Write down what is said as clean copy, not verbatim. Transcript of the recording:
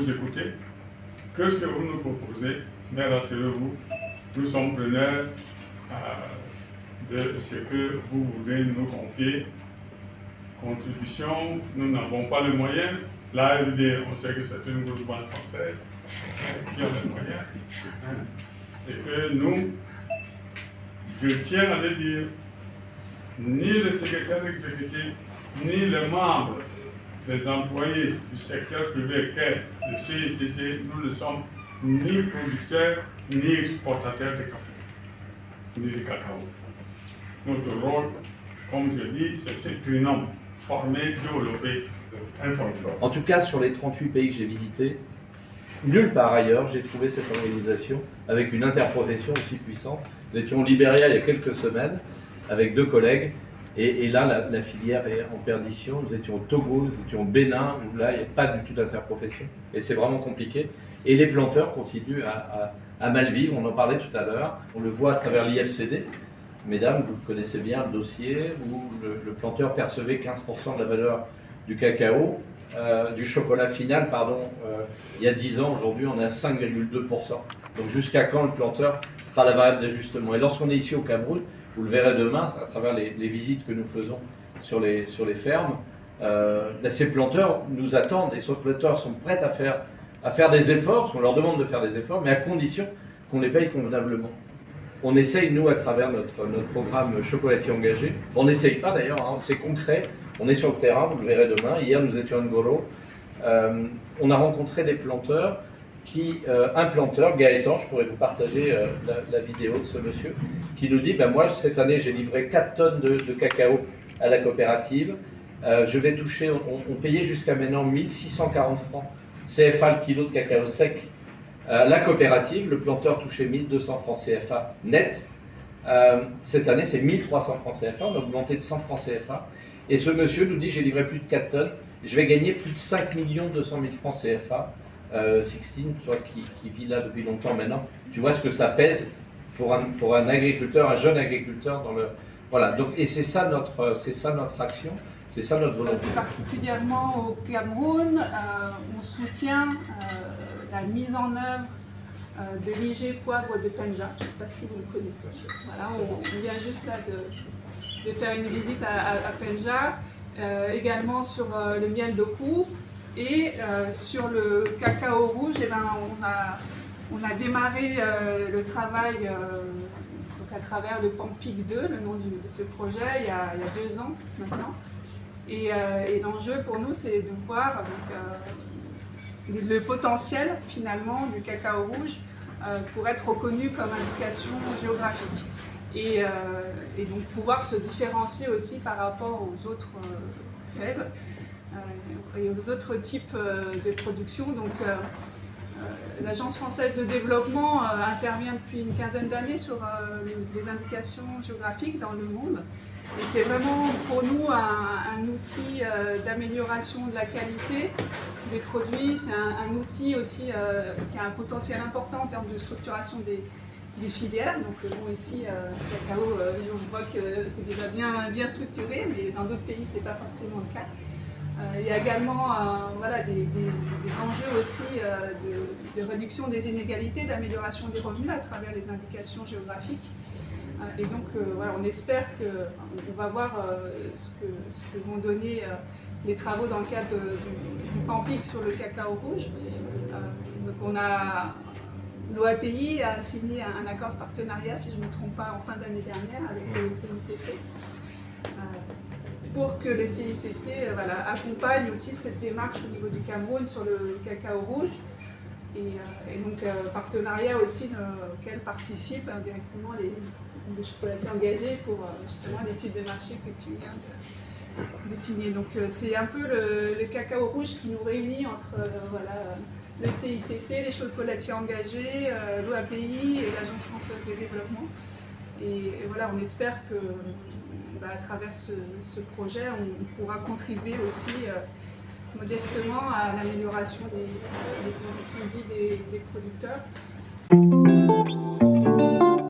vous écouter. Que ce que vous nous proposez, mais rassurez-vous, nous sommes preneurs de ce que vous voulez nous confier. Contribution, nous n'avons pas les moyens. L'AFD, on sait que c'est une grosse banque française qui a les moyens. Et que nous, je tiens à le dire, ni le secrétaire exécutif, ni les membres des employés du secteur privé qu'est le CICC, nous ne sommes ni producteurs, ni exportateurs de café, ni de cacao. Notre rôle, comme je dis, c'est ce trinôme, former, développer, informer. En tout cas, sur les 38 pays que j'ai visités, nulle part ailleurs, j'ai trouvé cette organisation avec une interprofession aussi puissante. Nous étions au Libéria il y a quelques semaines avec 2 collègues. Et là, la filière est en perdition. Nous étions au Togo, nous étions au Bénin, où là, il n'y a pas du tout d'interprofession. Et c'est vraiment compliqué. Et les planteurs continuent à mal vivre, on en parlait tout à l'heure. On le voit à travers l'IFCD. Mesdames, vous connaissez bien le dossier où le planteur percevait 15% de la valeur du cacao, du chocolat final, il y a 10 ans. Aujourd'hui, on est à 5,2%. Donc jusqu'à quand le planteur fera la variable d'ajustement? Et lorsqu'on est ici au Cameroun, vous le verrez demain, à travers les visites que nous faisons sur les fermes, ces planteurs nous attendent et ces planteurs sont prêts à faire des efforts, parce qu'on leur demande de faire des efforts, mais à condition qu'on les paye convenablement. On essaye, nous, à travers notre programme Chocolatier Engagé, on n'essaye pas d'ailleurs, hein, c'est concret, on est sur le terrain, vous le verrez demain. Hier, nous étions à Ngoro, on a rencontré des planteurs un planteur, Gaëtan, je pourrais vous partager la vidéo de ce monsieur, qui nous dit, moi cette année j'ai livré 4 tonnes de cacao à la coopérative, je vais toucher, on payait jusqu'à maintenant 1640 francs CFA le kilo de cacao sec. La coopérative, le planteur touchait 1200 francs CFA net, cette année c'est 1300 francs CFA, on a augmenté de 100 francs CFA, et ce monsieur nous dit, j'ai livré plus de 4 tonnes, je vais gagner plus de 5 200 000 francs CFA. Sixtine, toi qui vis là depuis longtemps maintenant, tu vois ce que ça pèse pour un agriculteur, un jeune agriculteur dans le... Voilà, donc, et c'est ça notre action, c'est ça notre volonté. Plus particulièrement au Cameroun, on soutient la mise en œuvre de l'IG poivre de Penja. Je ne sais pas si vous le connaissez. Voilà, on vient juste là de faire une visite à Penja, également sur le miel de Cou. Et sur le cacao rouge, on a démarré le travail donc à travers le PAMPIC 2, le nom de ce projet, il y a 2 ans maintenant. Et l'enjeu pour nous, c'est de voir le potentiel finalement du cacao rouge pour être reconnu comme indication géographique. Et donc pouvoir se différencier aussi par rapport aux autres fèves. Et aux autres types de production. Donc, l'Agence française de développement intervient depuis une quinzaine d'années sur les indications géographiques dans le monde. Et c'est vraiment pour nous un outil d'amélioration de la qualité des produits. C'est un outil aussi qui a un potentiel important en termes de structuration des filières. Donc ici, le cacao, je vois que c'est déjà bien structuré, mais dans d'autres pays, ce n'est pas forcément le cas. Il y a également des enjeux aussi de réduction des inégalités, d'amélioration des revenus à travers les indications géographiques. Et donc on espère qu'on va voir ce que vont donner les travaux dans le cadre du PAMPIC sur le cacao rouge. Donc l'OAPI a signé un accord de partenariat, si je ne me trompe pas, en fin d'année dernière avec le CICC. Pour que le CICC accompagne aussi cette démarche au niveau du Cameroun sur le cacao rouge. Et donc partenariat aussi auquel participent directement les chocolatiers engagés pour justement l'étude de marché que tu viens de signer. Donc c'est un peu le cacao rouge qui nous réunit entre le CICC, les chocolatiers engagés, l'OAPI et l'Agence française de développement. Et on espère que à travers ce projet, on pourra contribuer aussi modestement à l'amélioration des conditions de vie des producteurs.